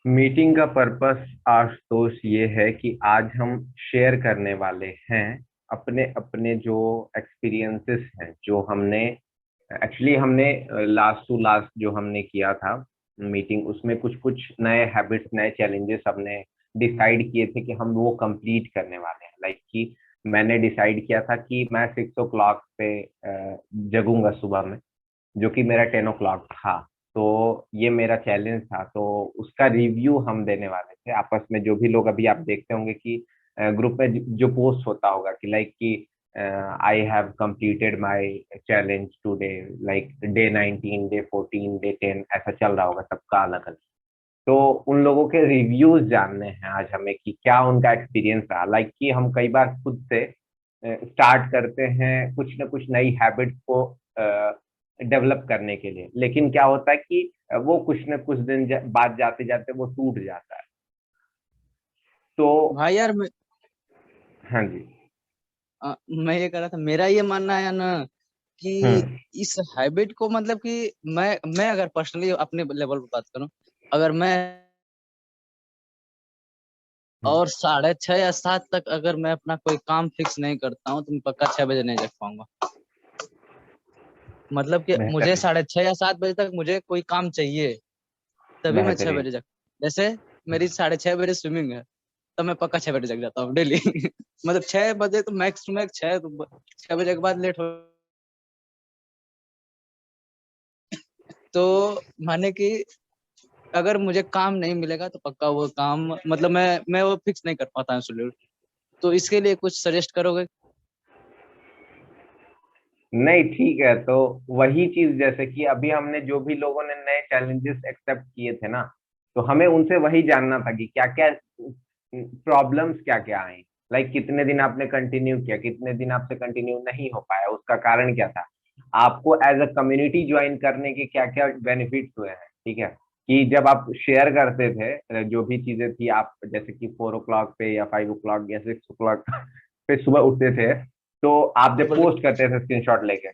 Meeting का purpose Ashutosh ये है कि आज हम शेयर करने वाले हैं अपने अपने जो एक्सपीरियंसेस हैं, जो हमने हमने लास्ट टू लास्ट जो हमने किया था मीटिंग, उसमें कुछ कुछ नए हैबिट्स, नए चैलेंजेस हमने डिसाइड किए थे कि हम वो कंप्लीट करने वाले हैं। लाइक कि मैंने डिसाइड किया था कि मैं 6 o'clock पे जगूंगा सुबह में, जो कि मेरा 10 o'clock था। तो ये मेरा चैलेंज था, तो उसका रिव्यू हम देने वाले थे आपस में। जो भी लोग, अभी आप देखते होंगे कि ग्रुप में जो पोस्ट होता होगा कि लाइक कि I have completed my challenge today, like day 19, day 14, day 10, ऐसा चल रहा होगा सबका अलग अलग। तो उन लोगों के रिव्यूज जानने हैं आज हमें कि क्या उनका एक्सपीरियंस रहा। लाइक कि हम कई बार खुद से स्टार्ट करते हैं कुछ ना कुछ नई हैबिट्स को डेवलप करने के लिए, लेकिन क्या होता है कि वो कुछ न कुछ दिन बाद जाते जाते वो टूट जाता है। तो भाई यार हाँ जी। मैं ये कह रहा था, मेरा ये मानना है ना कि हम्म। इस हैबिट को मतलब कि मैं अगर पर्सनली अपने लेवल पर बात करूं, अगर मैं हम्म। और 6:30 या 7 तक अगर मैं अपना कोई काम फिक्स नहीं करता हूँ तो मैं पक्का 6 बजे नहीं जग पाऊंगा। मतलब कि मुझे बेहतरीन। 6:30 या 7 बजे तक मुझे कोई काम चाहिए, तभी मैं छह बेहतरीन। बजे जग जैसे मेरी 6:30 बजे स्विमिंग है, तो मैं पक्का 6 बजे जग जाता हूँ डेली। मतलब 6 बजे तो मैक्स टू मैक्स 6, तो 6 बजे के बाद लेट हो तो माने कि अगर मुझे काम नहीं मिलेगा तो पक्का वो काम मतलब मैं वो फिक्स नहीं कर पाता हूँ शेड्यूल। तो इसके लिए कुछ सजेस्ट करोगे? नहीं, ठीक है। तो वही चीज, जैसे कि अभी हमने जो भी लोगों ने नए चैलेंजेस एक्सेप्ट किए थे ना, तो हमें उनसे वही जानना था कि क्या क्या प्रॉब्लम्स क्या क्या आई। लाइक कितने दिन आपने कंटिन्यू किया, कितने दिन आपसे कंटिन्यू नहीं हो पाया, उसका कारण क्या था। आपको एज अ कम्युनिटी ज्वाइन करने के क्या क्या बेनिफिट्स हुए हैं, ठीक है। कि जब आप शेयर करते थे जो भी चीजें थी, आप जैसे कि 4 o'clock पे या 5 o'clock या 6 o'clock पे सुबह उठते थे, तो आप जब बिल्कुल पोस्ट बिल्कुल। करते थे स्क्रीनशॉट लेके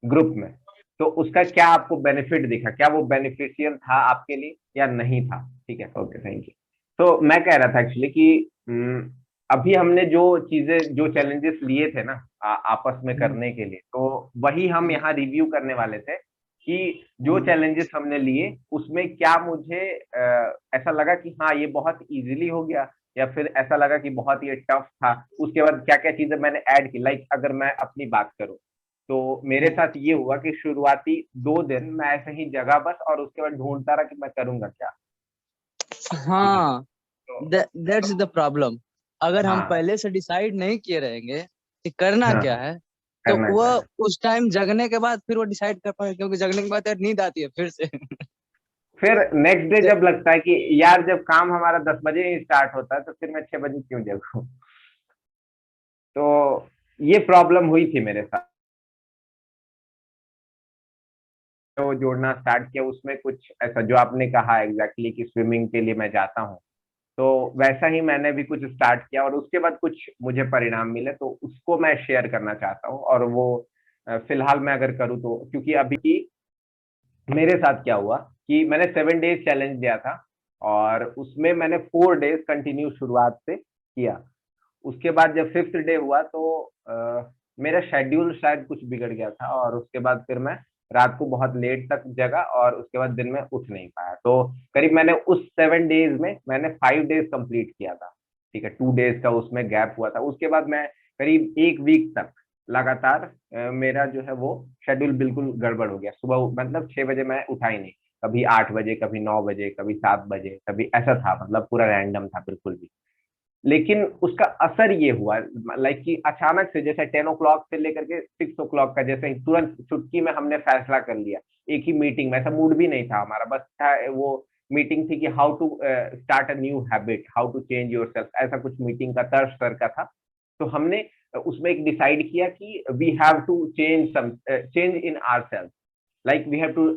ग्रुप में, तो उसका क्या आपको बेनिफिट दिखा, क्या वो बेनिफिशियल था आपके लिए या नहीं था। ठीक है, ओके, थैंक यू। तो मैं कह रहा था एक्चुअली कि अभी हमने जो चीजें, जो चैलेंजेस लिए थे ना आपस में हम्म, करने के लिए, तो वही हम हम्म। यहाँ रिव्यू करने वाले थे कि जो चैलेंजेस हमने लिए उसमें क्या मुझे ऐसा लगा कि हाँ ये बहुत इजीली हो गया, या फिर ऐसा लगा कि बहुत ये टफ था। उसके बाद क्या क्या चीजें मैंने ऐड की। लाइक अगर मैं अपनी बात करूं, तो मेरे हम्म। साथ ये हुआ कि शुरुआती 2 दिन मैं ऐसे ही जगह बस, और उसके बाद ढूंढता रहा कि मैं करूंगा क्या। ठीक है। हाँ, तो दैट्स द प्रॉब्लम। अगर हम हाँ। पहले से डिसाइड नहीं किए रहेंगे कि करना हाँ, क्या है, तो करना वो क्या है। उस टाइम जगने के बाद फिर वो डिसाइड कर पाए, क्योंकि जगने के बाद यार नींद आती है फिर से। फिर नेक्स्ट डे जब लगता है कि यार जब काम हमारा 10 बजे ही स्टार्ट होता है, तो फिर मैं 6 बजे क्यों जगूं। तो ये प्रॉब्लम हुई थी मेरे साथ। तो जोड़ना स्टार्ट किया, उसमें कुछ ऐसा जो आपने कहा एग्जैक्टली कि स्विमिंग के लिए मैं जाता हूँ, तो वैसा ही मैंने भी कुछ स्टार्ट किया, और उसके बाद कुछ मुझे परिणाम मिले, तो उसको मैं शेयर करना चाहता हूँ। और वो फिलहाल मैं अगर करूँ तो, क्योंकि अभी की मेरे साथ क्या हुआ कि मैंने 7 डेज चैलेंज दिया था, और उसमें मैंने 4 डेज कंटिन्यू शुरुआत से किया। उसके बाद जब 5th डे हुआ, तो मेरा शेड्यूल शायद कुछ बिगड़ गया था, और उसके बाद फिर मैं रात को बहुत लेट तक जगा, और उसके बाद दिन में उठ नहीं पाया। तो करीब मैंने उस 7 डेज में मैंने 5 डेज कंप्लीट किया था। ठीक है, 2 डेज का उसमें गैप हुआ था। उसके बाद मैं करीब 1 वीक तक लगातार मेरा जो है वो शेड्यूल बिल्कुल गड़बड़ हो गया। सुबह मतलब 6 बजे मैं उठा ही नहीं, कभी 8 बजे, कभी 9 बजे, कभी 7 बजे, कभी ऐसा था, मतलब पूरा रैंडम था बिल्कुल भी। लेकिन उसका असर ये हुआ, लाइक कि अचानक से, जैसे 10 o'clock से लेकर के 6 o'clock का, जैसे ही तुरंत चुटकी में हमने फैसला कर लिया एक ही मीटिंग में। ऐसा मूड भी नहीं था हमारा, बस था वो मीटिंग थी कि how to start a new habit, how to change yourself, ऐसा कुछ मीटिंग का तर्ज सर का था। तो हमने उसमें एक डिसाइड किया कि we have to change in our self, like we have to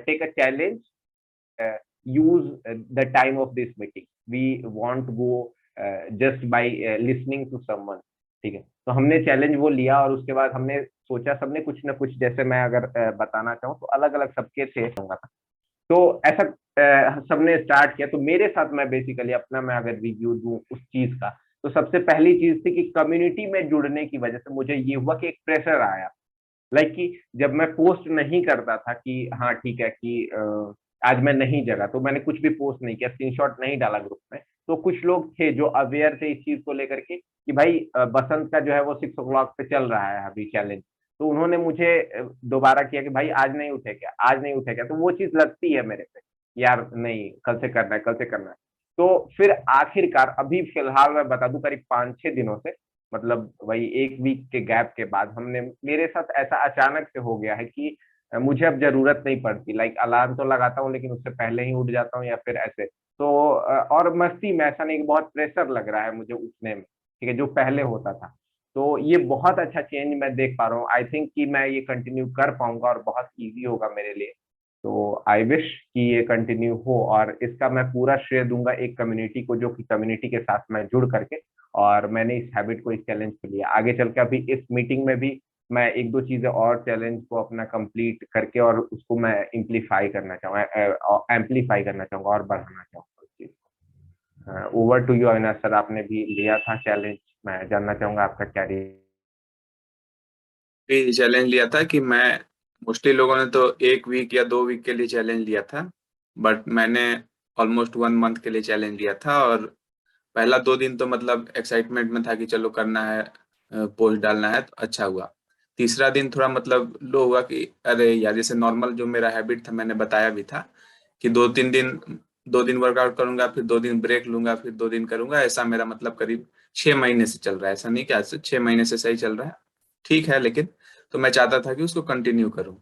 take a challenge, use the time of this meeting, we want to go just by listening to someone। ठीक है, तो हमने चैलेंज वो लिया, और उसके बाद हमने सोचा सबने कुछ ना कुछ, जैसे मैं अगर बताना चाहूँ तो अलग अलग सबके थे होगा। तो ऐसा सबने स्टार्ट किया, तो मेरे साथ मैं बेसिकली अपना मैं अगर रिव्यू दूं उस चीज का, तो सबसे पहली चीज थी कि कम्युनिटी में जुड़ने की वजह से मुझे ये हुआ कि एक प्रेशर आया। लाइक कि जब मैं पोस्ट नहीं करता था कि हाँ ठीक है कि आज मैं नहीं जगा, तो मैंने कुछ भी पोस्ट नहीं किया, स्क्रीनशॉट नहीं डाला ग्रुप में, तो कुछ लोग थे जो अवेयर थे इस चीज को लेकर के कि भाई बसंत का जो है वो 6 o'clock पे चल रहा है अभी चैलेंज। तो उन्होंने मुझे दोबारा किया कि भाई आज नहीं उठे क्या, आज नहीं उठे क्या, तो वो चीज लगती है मेरे पे, यार नहीं कल से करना है, कल से करना है। तो फिर आखिरकार अभी फिलहाल मैं बता दूं करीब 5-6 दिनों से, मतलब वही एक वीक के गैप के बाद हमने, मेरे साथ ऐसा अचानक से हो गया है कि मुझे अब जरूरत नहीं पड़ती, लाइक अलार्म तो लगाता हूँ लेकिन उससे पहले ही उठ जाता हूँ या फिर ऐसे। तो और मस्ती में, ऐसा नहीं कि बहुत प्रेशर लग रहा है मुझे उठने में, ठीक है, जो पहले होता था। तो ये बहुत अच्छा चेंज मैं देख पा रहा हूँ, आई थिंक कि मैं ये कंटिन्यू कर पाऊंगा और बहुत इजी होगा मेरे लिए। तो आई विश कि ये कंटिन्यू हो, और इसका मैं पूरा श्रेय दूंगा एक कम्युनिटी को, जो कि कम्युनिटी के साथ मैं जुड़ करके, और मैंने इस हैबिट को, इस चैलेंज को लिया आगे चल के। अभी इस मीटिंग में भी मैं एक दो चीजें और चैलेंज को अपना कंप्लीट करके और उसको मैं इम्प्लीफाई करना चाहूंगा, एम्पलीफाई करना चाहूंगा और बढ़ाना चाहूंगा उस चीज को। Over to you Avinash sir, आपने भी लिया था चैलेंज, मैं जानना चाहूंगा आपका क्या भी चैलेंज लिया था कि मैं, मोस्टली लोगों ने तो 1 वीक या 2 वीक के लिए चैलेंज लिया था, बट मैंने ऑलमोस्ट 1 मंथ के लिए चैलेंज लिया था। और पहला 2 दिन तो मतलब एक्साइटमेंट में था कि चलो करना है, पोस्ट डालना है, तो अच्छा हुआ। तीसरा दिन थोड़ा मतलब लो हुआ कि अरे यार, जैसे नॉर्मल जो मेरा हैबिट था मैंने बताया भी था कि 2-3 दिन, 2 दिन वर्कआउट करूंगा, फिर 2 दिन ब्रेक लूंगा, फिर 2 दिन करूंगा, ऐसा मेरा मतलब करीब 6 महीने से चल रहा है। ऐसा नहीं कि आज से, 6 महीने से सही चल रहा है, ठीक है। लेकिन तो मैं चाहता था कि उसको कंटिन्यू करूं,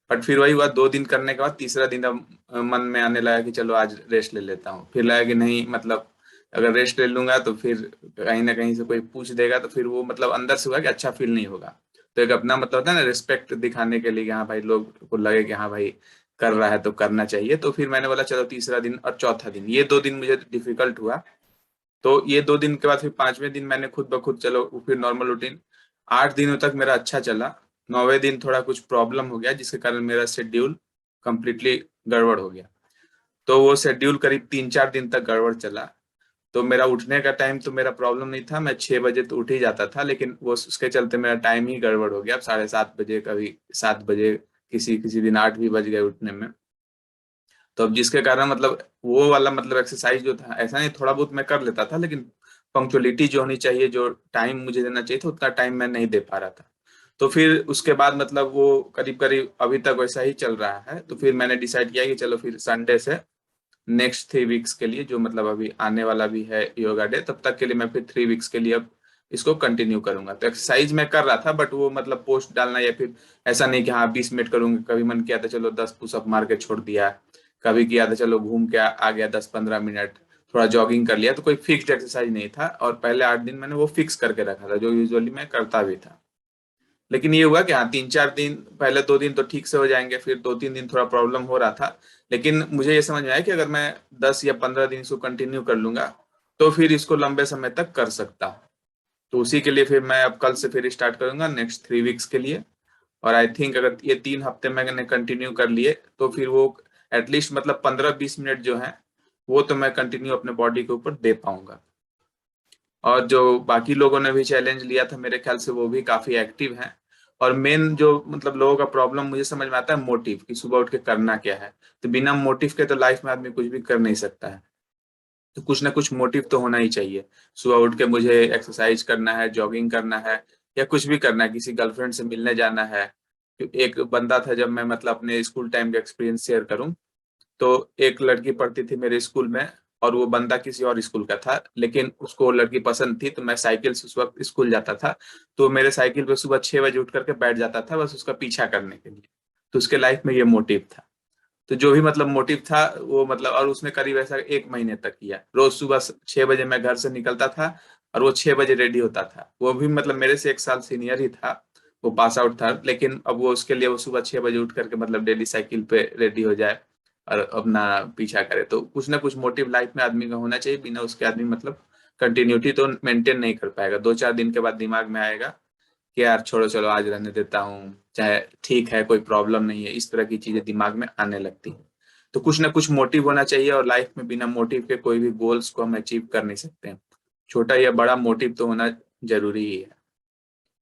बट फिर वही हुआ, 2 दिन करने के बाद तीसरा दिन अब मन में आने लगा कि चलो आज रेस्ट ले लेता हूँ। फिर लगा कि नहीं, मतलब अगर रेस्ट ले लूंगा तो फिर कहीं ना कहीं से कोई पूछ देगा, तो फिर वो मतलब अंदर से हुआ कि अच्छा फील नहीं होगा। तो एक अपना मतलब होता है ना, रिस्पेक्ट दिखाने के लिए कि हाँ भाई, लोग को लगे कि हाँ भाई कर रहा है तो करना चाहिए। तो फिर मैंने बोला चलो तीसरा दिन और चौथा दिन, ये 2 दिन मुझे डिफिकल्ट हुआ। तो ये 2 दिन के बाद फिर 5वें दिन मैंने खुद ब खुद, चलो फिर नॉर्मल रूटीन। 8 दिनों तक मेरा अच्छा चला। 9वें दिन थोड़ा कुछ प्रॉब्लम हो गया, जिसके कारण मेरा शेड्यूल कंप्लीटली गड़बड़ हो गया। तो वो शेड्यूल करीब 3-4 दिन तक गड़बड़ चला। तो मेरा उठने का टाइम तो मेरा प्रॉब्लम नहीं था, मैं 6 बजे तो उठ ही जाता था, लेकिन वो उसके चलते मेरा टाइम ही गड़बड़ हो गया। अब 7:30 बजे, कभी 7 बजे, किसी किसी दिन 8 भी बज गए उठने में। तो अब जिसके कारण मतलब वो वाला मतलब एक्सरसाइज जो था, ऐसा नहीं थोड़ा बहुत मैं कर लेता था, लेकिन पंक्चुअलिटी जो होनी चाहिए, जो टाइम मुझे देना चाहिए था, उतना टाइम मैं नहीं दे पा रहा था। तो फिर उसके बाद मतलब वो करीब करीब अभी तक वैसा ही चल रहा है। तो फिर मैंने डिसाइड किया कि चलो फिर संडे से नेक्स्ट 3 वीक्स के लिए, जो मतलब अभी आने वाला भी है योगा डे, तब तक के लिए मैं फिर 3 वीक्स के लिए अब इसको कंटिन्यू करूंगा। तो एक्सरसाइज मैं कर रहा था, बट वो मतलब पोस्ट डालना या फिर ऐसा नहीं कि हाँ 20 मिनट करूंगा, कभी मन किया था चलो 10 पुशअप मार के छोड़ दिया, कभी किया था चलो घूम के आ गया 10-15 मिनट, थोड़ा जॉगिंग कर लिया। तो कोई फिक्स्ड एक्सरसाइज नहीं था, और पहले 8 दिन मैंने वो फिक्स करके रखा था जो यूजुअली मैं करता भी था। लेकिन ये हुआ कि हाँ 3-4 दिन, पहले 2 दिन तो ठीक से हो जाएंगे, फिर 2-3 दिन थोड़ा प्रॉब्लम हो रहा था। लेकिन मुझे ये समझ में आया कि अगर मैं 10 या 15 दिन इसको कंटिन्यू कर लूंगा, तो फिर इसको लंबे समय तक कर सकता हूँ। तो उसी के लिए फिर मैं अब कल से फिर स्टार्ट करूंगा नेक्स्ट 3 वीक्स के लिए। और आई थिंक अगर ये 3 हफ्ते मैंने कंटिन्यू कर लिए, तो फिर वो एटलीस्ट मतलब 15-20 मिनट जो है, वो तो मैं कंटिन्यू अपने बॉडी के ऊपर दे पाऊंगा। और जो बाकी लोगों ने भी चैलेंज लिया था, मेरे ख्याल से वो भी काफी एक्टिव हैं। और मेन जो मतलब लोगों का प्रॉब्लम मुझे समझ में आता है, मोटिव, कि सुबह उठ के करना क्या है। तो बिना मोटिव के तो लाइफ में आदमी कुछ भी कर नहीं सकता है। तो कुछ ना कुछ मोटिव तो होना ही चाहिए। सुबह उठ के मुझे एक्सरसाइज करना है, जॉगिंग करना है, या कुछ भी करना है, किसी गर्लफ्रेंड से मिलने जाना है। एक बंदा था, जब मैं मतलब अपने स्कूल टाइम का एक्सपीरियंस शेयर करूं, तो एक लड़की पढ़ती थी मेरे स्कूल में, और वो बंदा किसी और स्कूल का था, लेकिन उसको वो लड़की पसंद थी। तो मैं साइकिल से उस वक्त स्कूल जाता था, तो मेरे साइकिल पे सुबह 6 बजे उठ करके बैठ जाता था, बस उसका पीछा करने के लिए। तो उसके लाइफ में ये मोटिव था। तो जो भी मतलब मोटिव था वो मतलब, और उसने करीब ऐसा 1 महीने तक किया। रोज सुबह 6 बजे मैं घर से निकलता था, और वो 6 बजे रेडी होता था। वो भी मतलब मेरे से 1 साल सीनियर ही था, वो पास आउट था। लेकिन अब वो उसके लिए वो सुबह 6 बजे उठ करके मतलब डेली साइकिल पे रेडी हो जाए और अपना पीछा करे। तो कुछ ना कुछ मोटिव लाइफ में आदमी का होना चाहिए, बिना उसके आदमी मतलब कंटिन्यूटी तो मेंटेन नहीं कर पाएगा। 2-4 दिन के बाद दिमाग में आएगा कि यार छोड़ो, चलो आज रहने देता हूँ, चाहे ठीक है, कोई प्रॉब्लम नहीं है, इस तरह की चीजें दिमाग में आने लगती हैं। तो कुछ ना कुछ मोटिव होना चाहिए, और लाइफ में बिना मोटिव के कोई भी गोल्स को हम अचीव कर नहीं सकते हैं। छोटा या बड़ा मोटिव तो होना जरूरी ही है।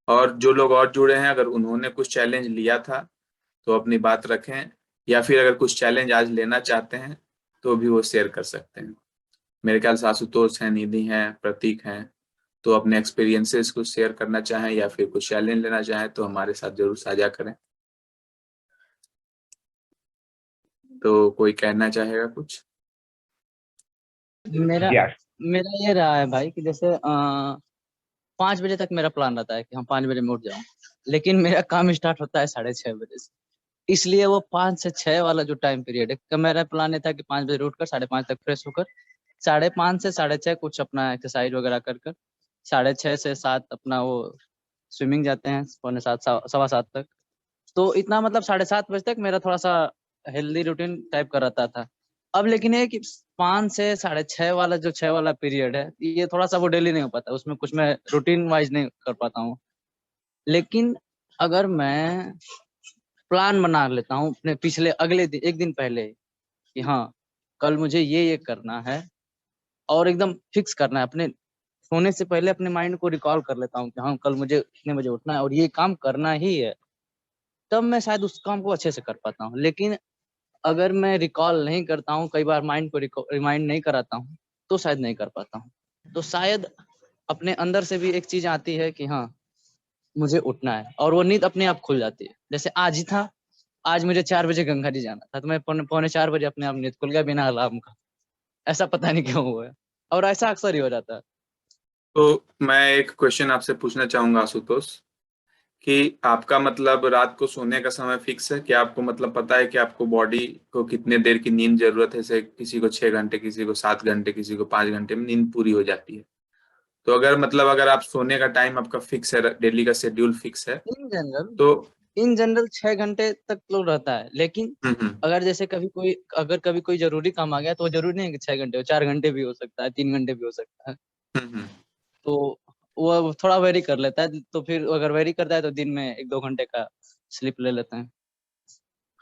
और जो लोग और जुड़े हैं, अगर उन्होंने कुछ चैलेंज लिया था तो अपनी बात रखें, या फिर अगर कुछ चैलेंज आज लेना चाहते हैं तो भी वो शेयर कर सकते हैं। मेरे ख्याल से आशुतोष हैं, निधि हैं, प्रतीक हैं, तो अपने एक्सपीरियंसेस को शेयर करना चाहें या फिर कुछ चैलेंज लेना चाहें तो हमारे साथ जरूर साझा करें। तो कोई कहना चाहेगा कुछ? मेरा जी आश मेरा ये रहा है भाई कि जैसे 5 बजे तक मेरा प्लान रहता है कि हम 5 बजे में उठ जाऊं, लेकिन मेरा काम स्टार्ट होता है 6:30 बजे से। इसलिए वो 5 से 6 वाला जो टाइम पीरियड है, कि मेरा प्लान ये था कि 5 बजे उठकर 5:30 तक फ्रेश होकर 5:30 से 6:30 कुछ अपना एक्सरसाइज वगैरह कर कर 6:30 से 7 अपना वो स्विमिंग जाते हैं, 6:45 7:15 तक। तो इतना मतलब 7:30 बजे तक मेरा थोड़ा सा हेल्दी रूटीन टाइप का रहता था। अब लेकिन ये कि 5 से 6:30 वाला जो 6 वाला पीरियड है, ये थोड़ा सा वो डेली नहीं हो पाता, उसमें कुछ मैं रूटीन वाइज नहीं कर पाता हूँ। लेकिन अगर मैं प्लान बना लेता हूँ अपने पिछले अगले दिन, एक दिन पहले, कि हाँ कल मुझे ये करना है, और एकदम फिक्स करना है, अपने सोने से पहले अपने माइंड को रिकॉल कर लेता हूँ कि हाँ कल मुझे इतने बजे उठना है और ये काम करना ही है, तब मैं शायद उस काम को अच्छे से कर पाता हूँ। लेकिन अगर मैं रिकॉल नहीं करता हूँ, कई बार माइंड को रिमाइंड नहीं कराता हूँ, तो शायद नहीं कर पाता हूँ। तो शायद अपने अंदर से भी एक चीज आती है कि हाँ मुझे उठना है, और वो नींद अपने आप खुल जाती है। जैसे आज ही था, आज मुझे 4 बजे गंगा जी जाना था, तो मैं 3:45 अपने आप नींद खुल गया बिना अलार्म का। ऐसा पता नहीं क्यों हुआ है, और ऐसा अक्सर ही हो जाता है। तो मैं एक क्वेश्चन आपसे पूछना चाहूंगा आशुतोष, कि आपका मतलब रात को सोने का समय फिक्स है? क्या आपको मतलब पता है कि आपको बॉडी को कितने देर की नींद जरूरत है? जैसे किसी को 6 घंटे, किसी को 7 घंटे, किसी को 5 घंटे में नींद पूरी हो जाती है। तो अगर मतलब अगर आप सोने का टाइम आपका फिक्स है, डेली का शेड्यूल फिक्स है, इन जनरल तो 6 घंटे तक तो रहता है। लेकिन हम्म। अगर जैसे कभी कोई जरूरी काम आ गया, तो जरूरी नहीं है कि 6 घंटे हो, 4 घंटे भी हो सकता है, 3 घंटे भी हो सकता है। हम्म। तो वो थोड़ा वेरी कर लेता है, तो फिर अगर वेरी करता है तो दिन में 1-2 घंटे का स्लिप ले लेते हैं।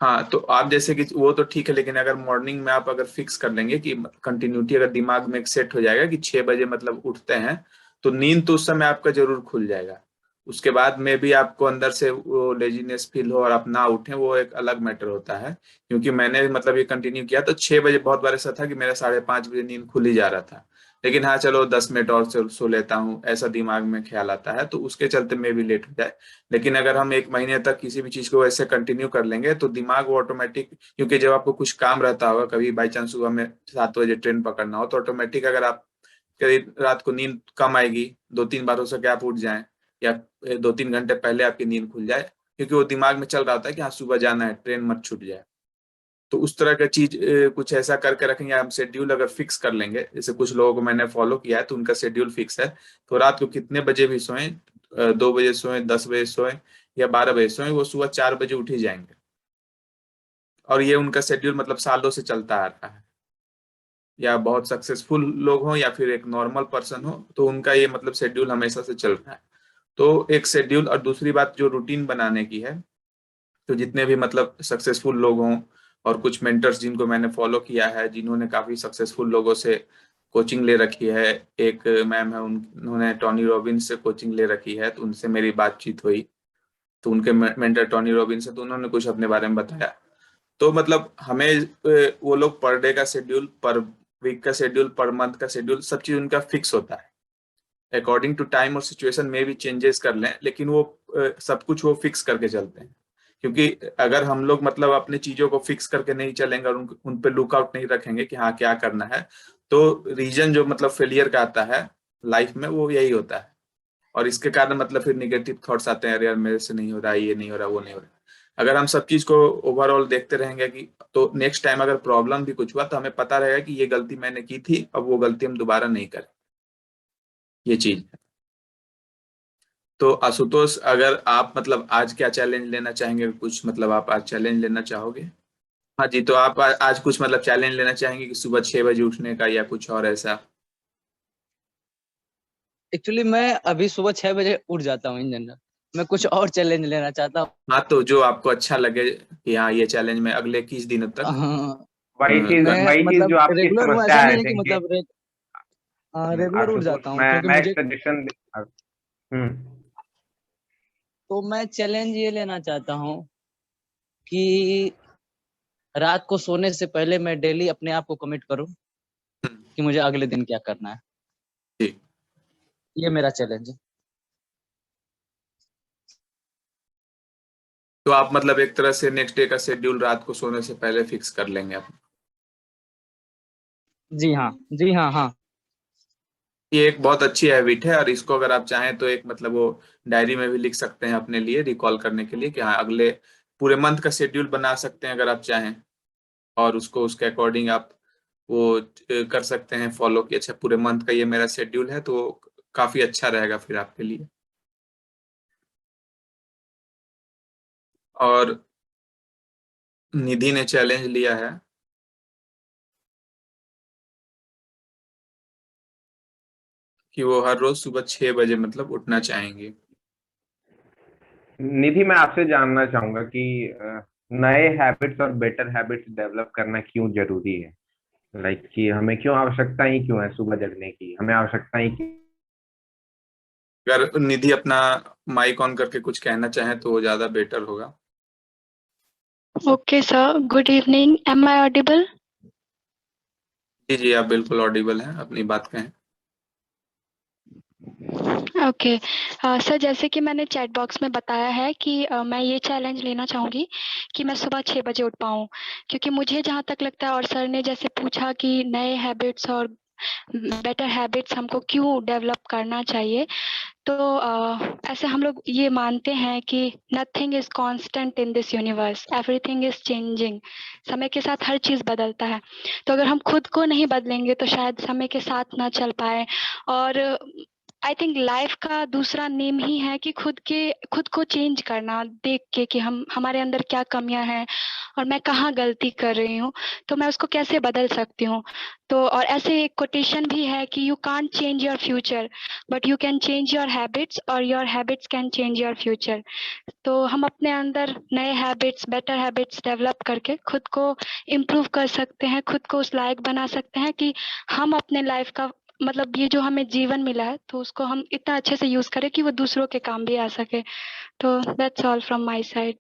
हाँ, तो आप जैसे कि वो तो ठीक है, लेकिन अगर मॉर्निंग में आप अगर फिक्स कर लेंगे कि कंटिन्यूटी अगर दिमाग में एक सेट हो जाएगा कि 6 बजे मतलब उठते हैं, तो नींद तो उस समय आपका जरूर खुल जाएगा। उसके बाद में भी आपको अंदर से वो लेजीनेस फील हो और आप ना उठें, वो एक अलग मैटर होता है। क्योंकि मैंने भी मतलब ये कंटिन्यू किया, तो 6 बजे बहुत बार ऐसा था कि मेरा 5:30 बजे नींद खुल ही जा रहा था, लेकिन हाँ चलो 10 मिनट और सो लेता हूँ, ऐसा दिमाग में ख्याल आता है, तो उसके चलते में भी लेट हो जाए। लेकिन अगर हम 1 महीने तक किसी भी चीज को ऐसे कंटिन्यू कर लेंगे तो दिमाग वो ऑटोमेटिक, क्योंकि जब आपको कुछ काम रहता होगा, कभी बाई चांस सुबह में 7 बजे ट्रेन पकड़ना हो, तो ऑटोमेटिक अगर आप कभी रात को नींद कम आएगी, 2-3 बार हो सके आप उठ जाएं, या 2-3 घंटे पहले आपकी नींद खुल जाए, क्योंकि वो दिमाग में चल रहा होता है कि हाँ सुबह जाना है, ट्रेन मत छूट जाए। तो उस तरह का चीज कुछ ऐसा करके रखेंगे हम, शेड्यूल अगर फिक्स कर लेंगे, जैसे कुछ लोगों को मैंने फॉलो किया है तो उनका शेड्यूल फिक्स है, तो रात को कितने बजे भी सोएं, 2 बजे सोएं, 10 बजे सोएं या 12 बजे सोएं, वो सुबह 4 बजे उठ ही जाएंगे। और ये उनका शेड्यूल मतलब सालों से चलता आ रहा है। या बहुत सक्सेसफुल लोग हों या फिर एक नॉर्मल पर्सन हो, तो उनका ये मतलब शेड्यूल हमेशा से चल रहा है। तो एक शेड्यूल, और दूसरी बात जो रूटीन बनाने की है, तो जितने भी मतलब सक्सेसफुल लोग हों, और कुछ मेंटर्स जिनको मैंने फॉलो किया है, जिन्होंने काफी सक्सेसफुल लोगों से कोचिंग ले रखी है, एक मैम है उन्होंने टोनी रॉबिन्स से कोचिंग ले रखी है, तो उनसे मेरी बातचीत हुई, तो उनके मेंटर टोनी रॉबिन्स है, तो उन्होंने कुछ अपने बारे में बताया। तो मतलब हमें वो लोग पर डे का शेड्यूल, पर वीक का शेड्यूल, पर मंथ का शेड्यूल, सब चीज उनका फिक्स होता है। अकॉर्डिंग टू टाइम और सिचुएशन में भी चेंजेस कर लें, लेकिन वो सब कुछ वो फिक्स करके चलते हैं। क्योंकि अगर हम लोग मतलब अपने चीजों को फिक्स करके नहीं चलेंगे और उन पे लुकआउट नहीं रखेंगे कि हाँ क्या करना है, तो रीजन जो मतलब फेलियर का आता है लाइफ में, वो यही होता है। और इसके कारण मतलब फिर निगेटिव थॉट्स आते हैं, अरे यार मेरे से नहीं हो रहा, ये नहीं हो रहा, वो नहीं हो रहा। अगर हम सब चीज को ओवरऑल देखते रहेंगे कि, तो नेक्स्ट टाइम अगर प्रॉब्लम भी कुछ हुआ तो हमें पता रहेगा कि ये गलती मैंने की थी, अब वो गलती हम दोबारा नहीं करें। ये चीज है। तो आशुतोष, अगर आप मतलब आज क्या चैलेंज लेना चाहेंगे, कुछ मतलब आप आज चैलेंज लेना चाहोगे? हाँ जी, तो आप आज कुछ मतलब चैलेंज लेना चाहेंगे कि सुबह 6 बजे उठने का, या कुछ और ऐसा? एक्चुअली मैं अभी सुबह 6 बजे उठ जाता हूँ इन जनरल। मैं कुछ और चैलेंज लेना चाहता हूँ। हाँ, तो जो आपको अच्छा लगे कि हाँ ये चैलेंज मैं अगले 21 दिनों तक। हाँ, मैं चीज मतलब जो आपकी रेगुलर हूँ, समस्या ऐसा है, नहीं है कि देखिए। मतलब रेगुलर उठ आशुतोष, जाता हूँ, मैं क्योंकि मैं एक मुझे सजेशन, हम्म तो मैं चैलेंज ये लेना चाहता हूँ कि रात को सोने से पहले मैं डेली अपने आप को कमिट करूँ कि मुझे अगले दिन क्या करना है। जी। ये मेरा चैलेंज है। तो आप मतलब एक तरह से नेक्स्ट डे का शेड्यूल रात को सोने से पहले फिक्स कर लेंगे आप? जी हाँ, जी हाँ, हाँ। ये एक बहुत अच्छी हैबिट है, और इसको अगर आप चाहें तो एक मतलब वो डायरी में भी लिख सकते हैं अपने लिए रिकॉल करने के लिए कि हाँ अगले पूरे मंथ का शेड्यूल बना सकते हैं अगर आप चाहें, और उसको उसके अकॉर्डिंग आप वो कर सकते हैं फॉलो कि अच्छा पूरे मंथ का ये मेरा शेड्यूल है, तो काफी अच्छा रहेगा फिर आपके लिए। और निधि ने चैलेंज लिया है कि वो हर रोज सुबह 6 बजे मतलब उठना चाहेंगे। निधि, मैं आपसे जानना चाहूंगा कि नए हैबिट्स और बेटर हैबिट्स डेवलप करना क्यों जरूरी है? लाइक कि हमें क्यों आवश्यकता ही क्यों है सुबह जगने की, हमें आवश्यकता ही क्यों? अगर निधि अपना माइक ऑन करके कुछ कहना चाहे तो वो ज्यादा बेटर होगा। Okay, sir. Good evening. Am I audible? जी जी, आप बिल्कुल ऑडिबल हैं, अपनी बात कहें। ओके सर, जैसे कि मैंने चैट बॉक्स में बताया है कि मैं ये चैलेंज लेना चाहूँगी कि मैं सुबह 6 बजे उठ पाऊँ, क्योंकि मुझे जहाँ तक लगता है, और सर ने जैसे पूछा कि नए हैबिट्स और बेटर हैबिट्स हमको क्यों डेवलप करना चाहिए, तो ऐसे हम लोग ये मानते हैं कि nothing is constant in this universe, everything is changing. समय के साथ हर चीज़ बदलता है, तो अगर हम खुद को नहीं बदलेंगे तो शायद समय के साथ ना चल पाए। और आई थिंक लाइफ का दूसरा नेम ही है कि खुद को चेंज करना, देख के कि हम हमारे अंदर क्या कमियां हैं और मैं कहाँ गलती कर रही हूँ, तो मैं उसको कैसे बदल सकती हूँ। तो और ऐसे एक कोटेशन भी है कि you can't change your future but you can change your habits, और your habits can change your future. तो हम अपने अंदर नए हैबिट्स, बेटर हैबिट्स डेवलप करके खुद को इम्प्रूव कर सकते हैं, खुद को उस लायक बना सकते हैं कि हम अपने लाइफ का मतलब ये जो हमें जीवन मिला है तो उसको हम इतना अच्छे से यूज करें कि वो दूसरों के काम भी आ सके। तो that's all from my side.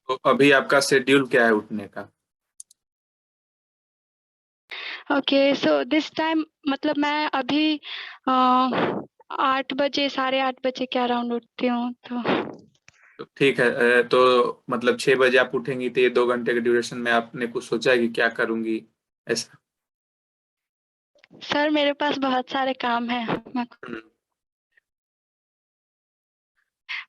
तो अभी आपका शेड्यूल क्या है उठने का? ओके, सो दिस टाइम मतलब मैं अभी 8 बजे, 8:30 बजे के अराउंड उठती हूँ। तो तो ठीक है, तो मतलब 6 बजे आप उठेंगी तो ये 2 घंटे के ड्यूरेशन में आपने कुछ सोचा है कि क्या करूंगी ऐसा? सर मेरे पास बहुत सारे काम हैं, हम्म।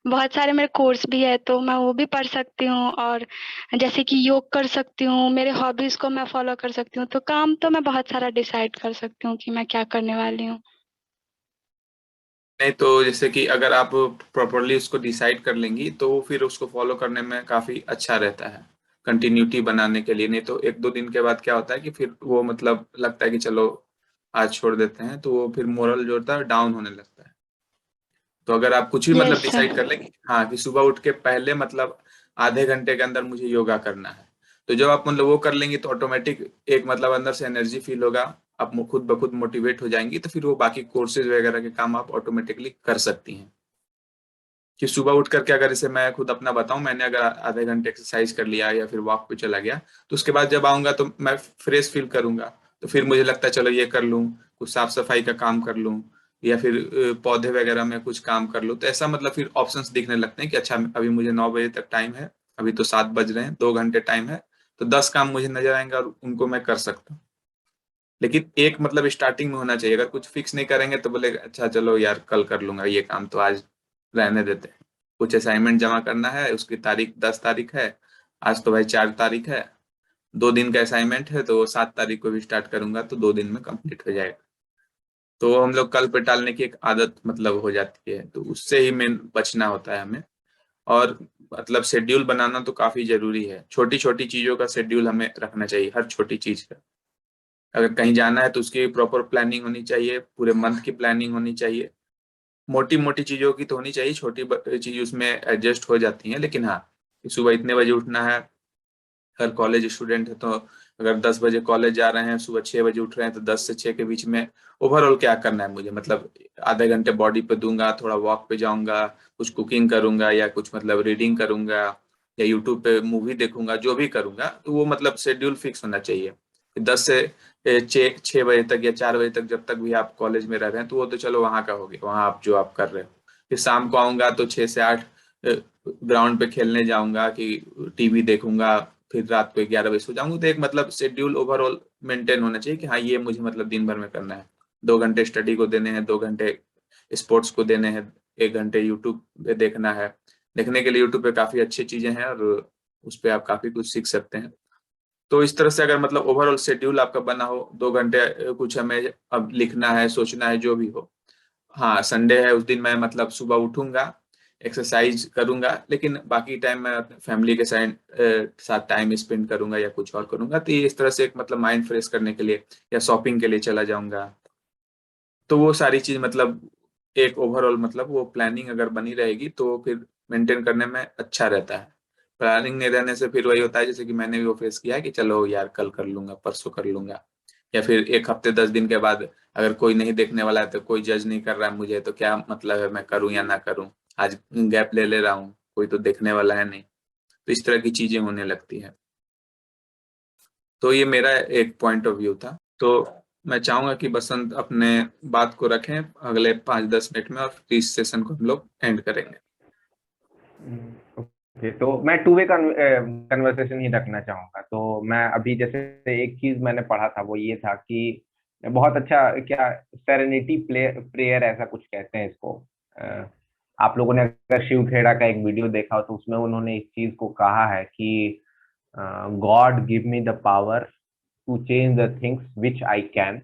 बहुत सारे मेरे कोर्स भी है, तो मैं वो भी पढ़ सकती हूँ, और जैसे कि योग कर सकती हूँ, मेरे हॉबीज को मैं फॉलो कर सकती हूँ। तो काम तो मैं बहुत सारा डिसाइड कर सकती हूँ कि मैं क्या करने वाली हूँ। नहीं तो जैसे कि अगर आप प्रॉपरली उसको डिसाइड कर लेंगी तो फिर उसको फॉलो करने में काफी अच्छा रहता है, कंटिन्यूटी बनाने के लिए। नहीं तो 1-2 दिन के बाद क्या होता है कि फिर वो मतलब लगता है कि चलो आज छोड़ देते हैं, तो वो फिर मोरल जो होता है डाउन होने लगता है। तो अगर आप कुछ भी मतलब यस डिसाइड सर। कर लें कि हाँ कि सुबह उठ के पहले मतलब आधे घंटे के अंदर मुझे योगा करना है, तो जब आप मतलब वो कर लेंगे तो ऑटोमेटिक एक मतलब अंदर से एनर्जी फील होगा, आप खुद ब खुद मोटिवेट हो जाएंगी, तो फिर वो बाकी कोर्सेज वगैरह के काम आप ऑटोमेटिकली कर सकती हैं। कि सुबह उठ करके अगर इसे मैं खुद अपना बताऊं, मैंने अगर आधे घंटे एक्सरसाइज कर लिया या फिर वॉक पे चला गया, तो उसके बाद जब आऊंगा तो मैं फ्रेश फील करूंगा। तो फिर मुझे लगता है चलो ये कर लूं, कुछ साफ सफाई का काम कर लूं, या फिर पौधे वगैरह में कुछ काम कर लूं। तो ऐसा मतलब फिर ऑप्शंस दिखने लगते हैं कि अच्छा अभी मुझे 9 बजे तक टाइम है, अभी तो 7 बज रहे हैं, 2 घंटे टाइम है, तो 10 काम मुझे नजर आएंगे और उनको मैं कर सकता हूँ। लेकिन एक मतलब स्टार्टिंग में होना चाहिए, अगर कुछ फिक्स नहीं करेंगे तो बोले अच्छा चलो यार कल कर लूंगा ये काम, तो आज रहने देते हैं। कुछ असाइनमेंट जमा करना है, उसकी तारीख 10 तारीख है, आज तो भाई 4 तारीख है, 2 दिन का असाइनमेंट है, तो 7 तारीख को भी स्टार्ट करूंगा तो 2 दिन में कंप्लीट हो जाएगा। तो हम लोग कल पे टालने की एक आदत मतलब हो जाती है, तो उससे ही मेन बचना होता है हमें। और मतलब शेड्यूल बनाना तो काफी जरूरी है, छोटी छोटी चीजों का शेड्यूल हमें रखना चाहिए, हर छोटी चीज का। अगर कहीं जाना है तो उसकी प्रॉपर प्लानिंग होनी चाहिए, पूरे मंथ की प्लानिंग होनी चाहिए। मोटी मोटी चीजों की तो होनी चाहिए, छोटी चीज उसमें एडजस्ट हो जाती हैं, लेकिन हाँ कि सुबह इतने बजे उठना है, हर कॉलेज स्टूडेंट है तो अगर 10 बजे कॉलेज जा रहे हैं, सुबह 6 बजे उठ रहे हैं, तो 10 से 6 के बीच में ओवरऑल क्या करना है मुझे, मतलब आधे घंटे बॉडी पे दूंगा, थोड़ा वॉक पे जाऊंगा, कुछ कुकिंग करूंगा या कुछ मतलब रीडिंग करूंगा या यूट्यूब पे मूवी देखूंगा, जो भी करूंगा तो वो मतलब शेड्यूल फिक्स होना चाहिए। 10 से 6 बजे तक या 4 बजे तक जब तक भी आप कॉलेज में रह रहे हैं तो वो तो चलो वहां का हो गया, वहां आप जो आप कर रहे हो। फिर शाम को आऊंगा तो 6 से 8 ग्राउंड पे खेलने जाऊंगा कि टीवी देखूंगा, फिर रात को 11 बजे सो जाऊंगा। तो एक मतलब शेड्यूल ओवरऑल मेंटेन होना चाहिए कि हाँ ये मुझे मतलब दिन भर में करना है। 2 घंटे स्टडी को देने हैं, 2 घंटे स्पोर्ट्स को देने हैं, 1 घंटे यूट्यूब पे देखना है। देखने के लिए यूट्यूब पे काफी अच्छी चीजें हैं और उस पे आप काफी कुछ सीख सकते हैं। तो इस तरह से अगर मतलब ओवरऑल शेड्यूल आपका बना हो, 2 घंटे कुछ हमें अब लिखना है, सोचना है, जो भी हो। हाँ, संडे है, उस दिन मैं मतलब सुबह उठूंगा, एक्सरसाइज करूंगा, लेकिन बाकी टाइम मैं अपने फैमिली के साथ टाइम स्पेंड करूंगा या कुछ और करूंगा। तो ये इस तरह से एक मतलब माइंड फ्रेश करने के लिए या शॉपिंग के लिए चला जाऊंगा। तो वो सारी चीज मतलब एक ओवरऑल मतलब वो प्लानिंग अगर बनी रहेगी तो फिर मेंटेन करने में अच्छा रहता है। प्लानिंग नहीं रहने से फिर वही होता है, जैसे कि मैंने भी वो फेस किया है कि चलो यार कल कर लूंगा, परसों कर लूंगा, या फिर 1 हफ्ते 10 दिन के बाद अगर कोई नहीं देखने वाला है तो कोई जज नहीं कर रहा है मुझे, तो क्या मतलब है मैं करूं या ना करूं, आज गैप ले ले रहा हूँ, कोई तो देखने वाला है नहीं। तो इस तरह की चीजें होने लगती है। तो ये मेरा एक पॉइंट ऑफ व्यू था। तो मैं चाहूंगा कि बसंत अपने बात को रखें अगले 5-10 मिनट में, और इस सेशन को हम लोग एंड करेंगे। ओके, तो मैं टू वे कन्वर्सेशन ही रखना चाहूंगा। तो मैं अभी जैसे एक चीज मैंने पढ़ा था वो ये था कि बहुत अच्छा, क्या सेरेनिटी प्रेयर ऐसा कुछ कहते हैं इसको। आप लोगों ने अगर शिव खेड़ा का एक वीडियो देखा हो तो उसमें उन्होंने इस चीज को कहा है कि God give me the power to change the things which I can,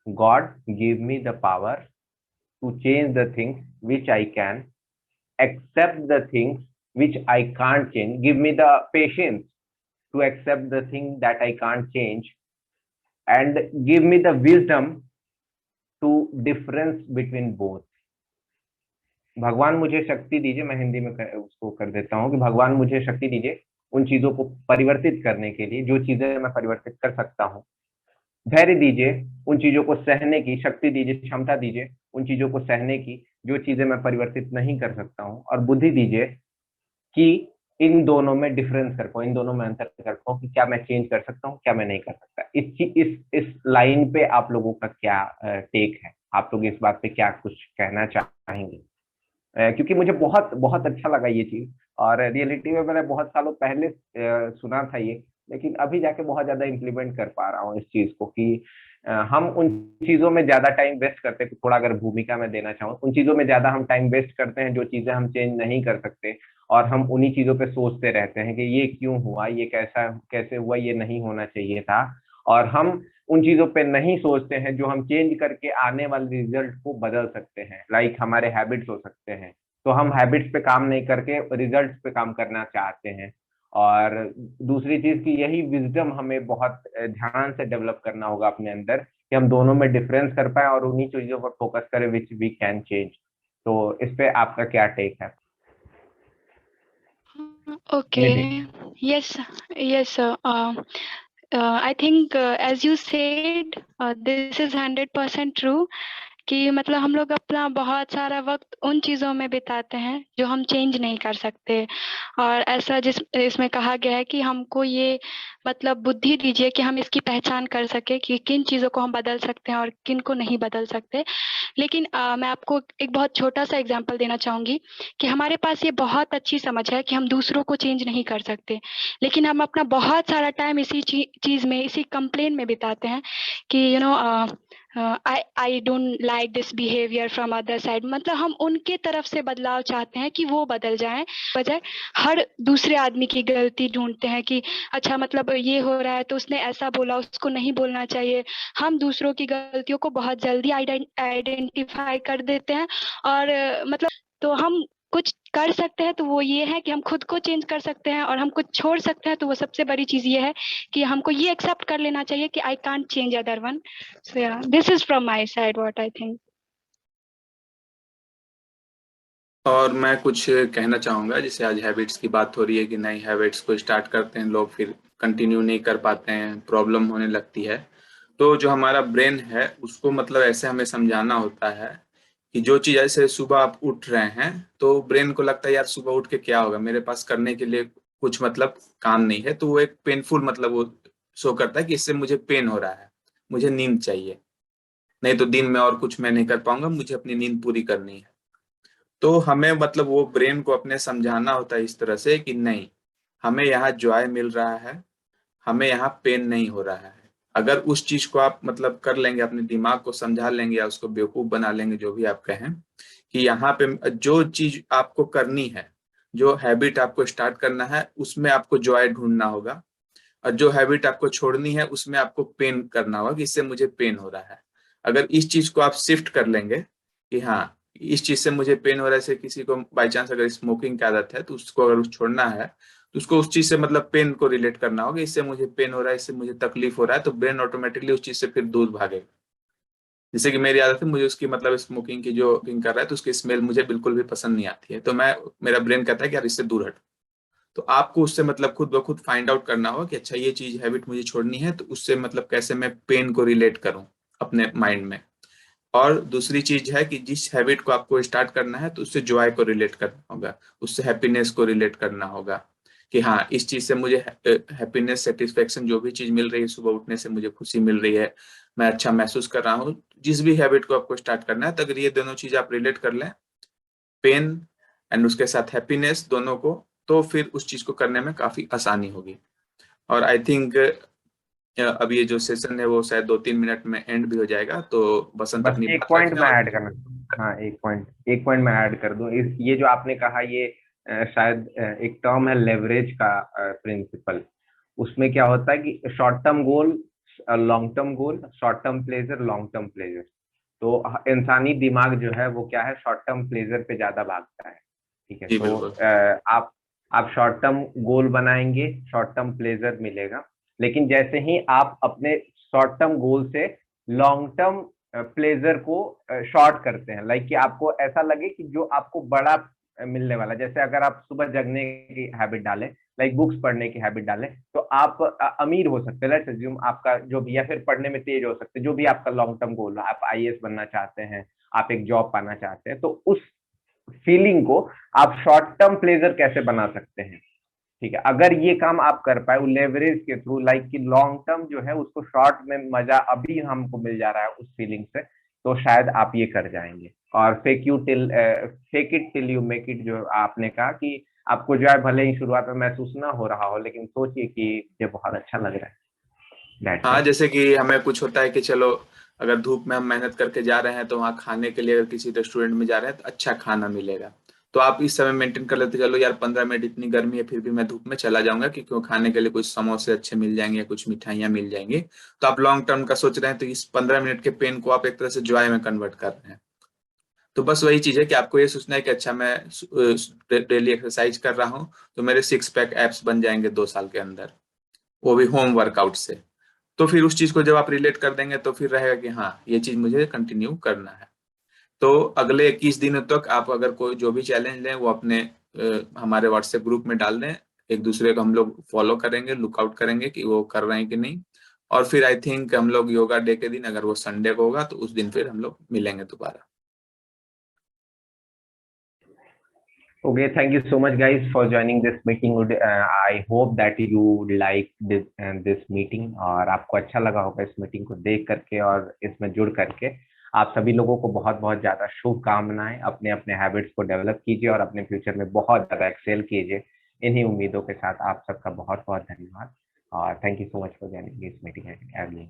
God give me the power to change the things which I can, accept the things which I can't change. Give me the patience to accept the thing that I can't change, and give me the wisdom to difference between both. भगवान मुझे शक्ति दीजिए, मैं हिंदी में उसको कर देता हूँ कि भगवान मुझे शक्ति दीजिए उन चीजों को परिवर्तित करने के लिए जो चीजें मैं परिवर्तित कर सकता हूँ। धैर्य दीजिए उन चीजों को सहने की, शक्ति दीजिए, क्षमता दीजिए उन चीजों को सहने की जो चीजें मैं परिवर्तित नहीं कर सकता हूँ, और बुद्धि दीजिए कि इन दोनों में डिफरेंस कर पाऊँ, इन दोनों में अंतर कर पाऊँ कि क्या मैं चेंज कर सकता हूँ, क्या मैं नहीं कर सकता। इस लाइन पे आप लोगों का क्या टेक है, आप लोग इस बात पे क्या कुछ कहना चाहेंगे? क्योंकि मुझे बहुत बहुत अच्छा लगा ये चीज, और रियलिटी में मैंने बहुत सालों पहले सुना था ये, लेकिन अभी जाके बहुत ज्यादा इम्प्लीमेंट कर पा रहा हूँ इस चीज को कि हम उन चीजों में ज्यादा टाइम वेस्ट करते हैं। थोड़ा अगर भूमिका में देना चाहूँ, उन चीजों में ज्यादा हम टाइम वेस्ट करते हैं जो चीजें हम चेंज नहीं कर सकते, और हम उन्हीं चीजों पे सोचते रहते हैं कि ये क्यों हुआ, ये कैसे हुआ, ये नहीं होना चाहिए था। और हम उन चीजों पे नहीं सोचते हैं जो हम चेंज करके आने वाले रिजल्ट को बदल सकते हैं। लाइक हमारे हैबिट्स हो सकते हैं, तो हम हैबिट्स पे काम नहीं करके रिजल्ट्स पे काम करना चाहते हैं। और दूसरी चीज की यही विजडम हमें बहुत ध्यान से डेवलप करना होगा अपने अंदर कि हम दोनों में डिफरेंस कर पाए और उन्हीं चीजों पर फोकस करें विच वी कैन चेंज। तो इस पे आपका क्या टेक है? Okay. Yes. Yes, sir. I think, as you said, this is 100% true. कि मतलब हम लोग अपना बहुत सारा वक्त उन चीज़ों में बिताते हैं जो हम चेंज नहीं कर सकते, और ऐसा इसमें कहा गया है कि हमको ये मतलब बुद्धि दीजिए कि हम इसकी पहचान कर सके कि किन चीज़ों को हम बदल सकते हैं और किन को नहीं बदल सकते। लेकिन मैं आपको एक बहुत छोटा सा एग्जांपल देना चाहूँगी कि हमारे पास ये बहुत अच्छी समझ है कि हम दूसरों को चेंज नहीं कर सकते, लेकिन हम अपना बहुत सारा टाइम इसी चीज़ में, इसी कंप्लेन में बिताते हैं कि I don't like this behaviour from other side. मतलब हम उनके तरफ से बदलाव चाहते हैं कि वो बदल जाएं, बजाय हर दूसरे आदमी की गलती ढूंढते हैं कि अच्छा मतलब ये हो रहा है तो उसने ऐसा बोला, उसको नहीं बोलना चाहिए। हम दूसरों की गलतियों को बहुत जल्दी आइडेंटिफाई कर देते हैं, और मतलब तो हम कुछ कर सकते हैं तो वो ये है कि हम खुद को चेंज कर सकते हैं, और हम कुछ छोड़ सकते हैं तो वो सबसे बड़ी चीज ये है कि हमको ये एक्सेप्ट कर लेना चाहिए कि I can't change other one. So yeah, this is from my side what I think. और मैं कुछ कहना चाहूँगा, जैसे आज हैबिट्स की बात हो रही है कि नई हैबिट्स को स्टार्ट करते हैं लोग, फिर कंटिन्यू नहीं कर पाते हैं, प्रॉब्लम होने लगती है। तो जो हमारा ब्रेन है उसको मतलब ऐसे हमें समझाना होता है कि जो चीज़, ऐसे सुबह आप उठ रहे हैं तो ब्रेन को लगता है यार सुबह उठ के क्या होगा, मेरे पास करने के लिए कुछ मतलब काम नहीं है, तो वो एक पेनफुल मतलब वो शो करता है कि इससे मुझे पेन हो रहा है, मुझे नींद चाहिए, नहीं तो दिन में और कुछ मैं नहीं कर पाऊंगा, मुझे अपनी नींद पूरी करनी है। तो हमें मतलब वो ब्रेन को अपने समझाना होता है इस तरह से कि नहीं, हमें यहाँ जॉय मिल रहा है, हमें यहाँ पेन नहीं हो रहा है। अगर उस चीज को आप मतलब कर लेंगे, अपने दिमाग को समझा लेंगे या उसको बेवकूफ बना लेंगे, जो भी आप कहें, कि यहाँ पे जो चीज आपको करनी है, जो हैबिट आपको स्टार्ट करना है, उसमें आपको जॉय ढूंढना होगा, और जो हैबिट आपको छोड़नी है उसमें आपको पेन करना होगा कि इससे मुझे पेन हो रहा है। अगर इस चीज को आप शिफ्ट कर लेंगे कि हाँ इस चीज से मुझे पेन हो रहा है, जैसे किसी को बाई चांस अगर स्मोकिंग की आदत है तो उसको अगर छोड़ना है तो उसको उस चीज से मतलब पेन को रिलेट करना होगा, इससे मुझे पेन हो रहा है, इससे मुझे तकलीफ हो रहा है, तो ब्रेन ऑटोमेटिकली उस चीज से फिर दूर भागेगा। जैसे कि मेरी आदत है, मुझे उसकी मतलब स्मोकिंग की जो किंग कर रहा है तो उसकी स्मेल मुझे बिल्कुल भी पसंद नहीं आती है, तो मैं, मेरा ब्रेन कहता है कि यार इससे दूर हट। तो आपको उससे मतलब खुद ब खुद फाइंड आउट करना होगा कि अच्छा ये चीज हैबिट मुझे छोड़नी है, तो उससे मतलब कैसे मैं पेन को रिलेट करूं अपने माइंड में। और दूसरी चीज है कि जिस हैबिट को आपको स्टार्ट करना है तो उससे जॉय को रिलेट करना होगा, उससे हैप्पीनेस को रिलेट करना होगा कि हाँ इस चीज से मुझे हैप्पीनेस, सेटिस्फेक्शन, जो भी चीज मिल रही है, सुबह उठने से मुझे खुशी मिल रही है, मैं अच्छा महसूस कर रहा हूँ। जिस भी हैबिट को आपको स्टार्ट करना है, तो अगर ये दोनों चीज आप रिलेट कर लें, पेन एंड उसके साथ हैप्पीनेस दोनों को, तो फिर उस चीज को करने में काफी आसानी होगी। और आई थिंक अब ये जो सेशन है वो शायद 2-3 मिनट में एंड भी हो जाएगा, तो बसंत बस अपनी एक बात पॉइंट रखें मैं और ऐड करना, हाँ एक पॉइंट मैं ऐड कर दूं। ये जो आपने कहा, ये शायद एक टर्म है लेवरेज का प्रिंसिपल। उसमें क्या होता है कि short term goal, long term goal, short term pleasure, long term pleasure. तो इंसानी दिमाग जो है वो क्या है, शॉर्ट टर्म प्लेजर पे ज्यादा भागता है। ठीक है, जी तो बिल्कुल। आप शॉर्ट टर्म गोल बनाएंगे, शॉर्ट टर्म प्लेजर मिलेगा। लेकिन जैसे ही आप अपने शॉर्ट टर्म गोल से लॉन्ग टर्म प्लेजर को शॉर्ट करते हैं, लाइक कि आपको ऐसा लगे कि जो आपको बड़ा मिलने वाला, जैसे अगर आप सुबह जगने की हैबिट डालें, लाइक बुक्स पढ़ने की हैबिट डालें, तो आप अमीर हो सकते हैं, लेट्स अज्यूम, आपका जो भी, या फिर पढ़ने में तेज हो सकते हैं, जो भी आपका लॉन्ग टर्म गोल है, आप आईएएस बनना चाहते हैं, आप एक जॉब पाना चाहते हैं, तो उस फीलिंग को आप शॉर्ट टर्म प्लेजर कैसे बना सकते हैं। ठीक है, अगर ये काम आप कर पाए लेवरेज के थ्रू, लाइक कि लॉन्ग टर्म जो है उसको शॉर्ट में मजा अभी हमको मिल जा रहा है उस फीलिंग से, तो शायद आप ये कर जाएंगे। और fake it till you make it, जो आपने कहा कि आपको जो है भले ही शुरुआत में महसूस ना हो रहा हो, लेकिन सोचिए कि ये बहुत अच्छा लग रहा है। दैट्स हाँ, इट। जैसे कि हमें कुछ होता है कि चलो अगर धूप में हम मेहनत करके जा रहे हैं तो वहाँ खाने के लिए अगर किसी रेस्टोरेंट में जा रहे हैं तो अच्छा खाना मिलेगा, तो आप इस समय मेंटेन कर लेते, चलो यार 15 मिनट इतनी गर्मी है फिर भी मैं धूप में चला जाऊंगा कि क्यों, खाने के लिए कुछ समोसे अच्छे मिल जाएंगे या कुछ मिठाइयाँ मिल जाएंगी। तो आप लॉन्ग टर्म का सोच रहे हैं, तो इस 15 मिनट के पेन को आप एक तरह से जॉय में कन्वर्ट कर रहे हैं। तो बस वही चीज है कि आपको ये सोचना है कि अच्छा मैं डेली एक्सरसाइज कर रहा हूँ तो मेरे 6 पैक एप्स बन जाएंगे 2 साल के अंदर, वो भी होम वर्कआउट से। तो फिर उस चीज को जब आप रिलेट कर देंगे तो फिर रहेगा कि हाँ ये चीज मुझे कंटिन्यू करना है। तो अगले 21 दिनों तक आप अगर कोई जो भी चैलेंज लें वो अपने हमारे व्हाट्सएप ग्रुप में डाल दें, एक दूसरे को हम लोग फॉलो करेंगे, लुकआउट करेंगे कि वो कर रहे हैं कि नहीं। और फिर आई थिंक हम लोग योगा डे के दिन, अगर वो संडे को होगा तो उस दिन फिर हम लोग मिलेंगे दोबारा। Okay, thank you so much, guys, for joining this meeting. I hope that you like this meeting, और आपको अच्छा लगा होगा इस मीटिंग को देख करके और इसमें जुड़ करके। आप सभी लोगों को बहुत बहुत ज्यादा शुभकामनाएं। अपने अपने हैबिट्स को डेवलप कीजिए और अपने फ्यूचर में बहुत ज्यादा एक्सेल कीजिए। इन्हीं उम्मीदों के साथ आप सबका बहुत बहुत धन्यवाद, और thank you so much for joining this meeting.